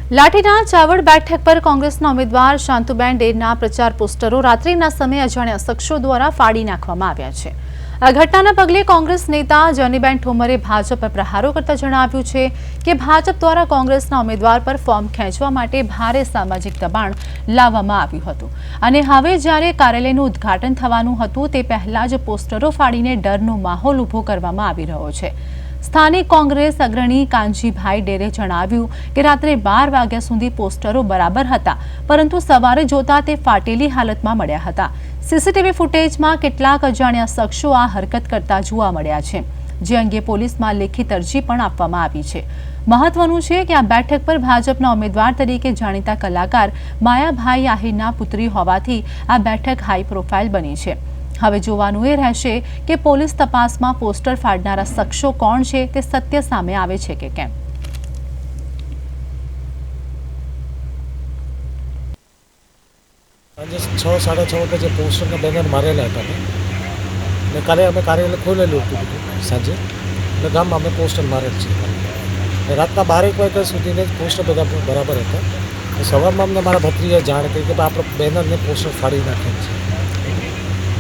લાઠીના ચાવડ બેઠક પર કોંગ્રેસના ઉમેદવાર શાંતુબેન ડેરના પ્રચાર પોસ્ટરો રાત્રિના સમયે અજાણ્યા શખ્સો દ્વારા ફાડી નાખવામાં આવ્યા છે। આ ઘટનાના પગલે કોંગ્રેસ નેતા જનીબેન ઠોમરે ભાજપ પર પ્રહારો કરતા જણાવ્યું છે કે ભાજપ દ્વારા કોંગ્રેસના ઉમેદવાર પર ફોર્મ ખેંચવા માટે ભારે સામાજિક દબાણ લાવવામાં આવ્યું હતું અને હવે જ્યારે કાર્યાલયનું ઉદ્ઘાટન થવાનું હતું તે પહેલા જ પોસ્ટરો ફાડીને ડરનો માહોલ ઊભો કરવામાં આવી રહ્યો છે। સ્થાનિક કોંગ્રેસ અગ્રણી કાનજીભાઈ ડેરે જણાવ્યું કે રાત્રે 12 વાગ્યા સુધી પોસ્ટરો બરાબર હતા, પરંતુ સવારે જોતા તે ફાટેલી હાલતમાં મળ્યા હતા। સીસીટીવી ફૂટેજમાં કેટલાક અજાણ્યા શખ્સો આ હરકત કરતા જોવા મળ્યા છે, જે અંગે પોલીસમાં લેખિત અરજી પણ આપવામાં આવી છે। મહત્વનું છે કે આ બેઠક પર ભાજપના ઉમેદવાર તરીકે જાણીતા કલાકાર માયાભાઈ આહિરના પુત્રી હોવાથી આ બેઠક હાઈ પ્રોફાઇલ બની છે। હવે જોવાનું એ રહેશે કે પોલીસ તપાસમાં પોસ્ટર ફાડનારા શખ્સો કોણ છે તે સત્ય સામે આવે છે કે કેમ। આજે 6-6:30 વાગે પોસ્ટરના બેનર મારેલા હતા ને કાલે અમે કાર્યાલય ખોલેલું હતું સાંજે, એટલે ગામમાં અમે પોસ્ટર મારેલ છે। રાતના 12 વાગ્યા સુધીને પોસ્ટર બધા બરાબર હતા। સવારમાં અમને મારા ભત્રીએ જાણ કરી કે આપણે બેનરને પોસ્ટર ફાડી નાખેલ છે,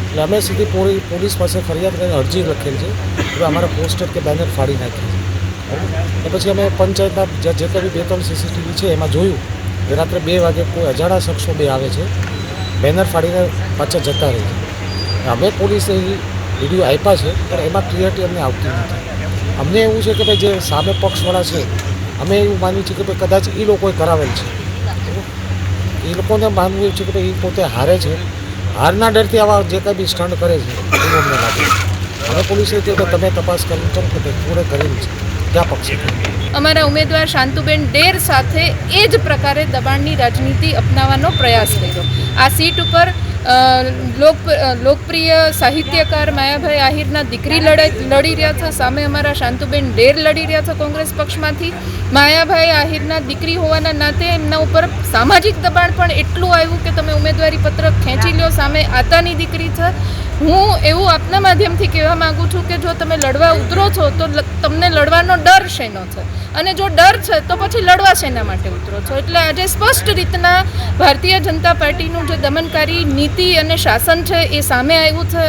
એટલે અમે સીધી પોલીસ પાસે ફરિયાદ કરીને અરજી લખેલ છે કે અમારા પોસ્ટર કે બેનર ફાડી નાખ્યા છે। પછી અમે પંચાયતના જે કંઈ 2-3 સીસીટીવી છે એમાં જોયું કે રાત્રે 2 વાગે કોઈ અજાણા શખ્સો આવે છે, બેનર ફાડીને પાછા જતા રહે છે। અમે પોલીસે વિડીયો આપ્યા છે પણ એમાં ક્લિયરિટી અમને આવતી નથી। અમને એવું છે કે ભાઈ જે સામે પક્ષવાળા છે, અમે એવું માનીએ છીએ કે ભાઈ કદાચ એ લોકોએ કરાવેલ છે, એ લોકોને માનવું છે કે ભાઈ એ પોતે હારે છે, હારના ડરથી આવા જે કંઈ બી સ્ટન્ટ કરે છે એવું અમને લાગે છે। હવે પોલીસે કહ્યું કે તમે તપાસ કરી છો કે પૂરે કરેલી છે, ક્યાં પક્ષે અમારા ઉમેદવાર શાંતુબેન ડેર સાથે એ જ પ્રકારે દબાણની રાજનીતિ અપનાવવાનો પ્રયાસ કર્યો। આ સીટ ઉપર લોકપ્રિય સાહિત્યકાર માયાભાઈ આહિરના દીકરી લડી રહ્યા છે, સામે અમારા શાંતુબેન ડેર લડી રહ્યા છે કોંગ્રેસ પક્ષમાંથી। માયાભાઈ આહિરના દીકરી હોવાના નાતે એમના ઉપર સામાજિક દબાણ પણ એટલું આવ્યું કે તમે ઉમેદવારી પત્ર ખેંચી લો, સામે આતાની દીકરી છે। હું એવું આપના માધ્યમથી કહેવા માગું છું કે જો તમે લડવા ઉતરો છો તો તમને લડવાનો ડર શેનો છે, અને જો ડર છે તો પછી લડવા શેના માટે ઉતરો છો। એટલે આજે સ્પષ્ટ રીતના ભારતીય જનતા પાર્ટીનું જે દમનકારી નીતિ અને શાસન છે એ સામે આવ્યું છે।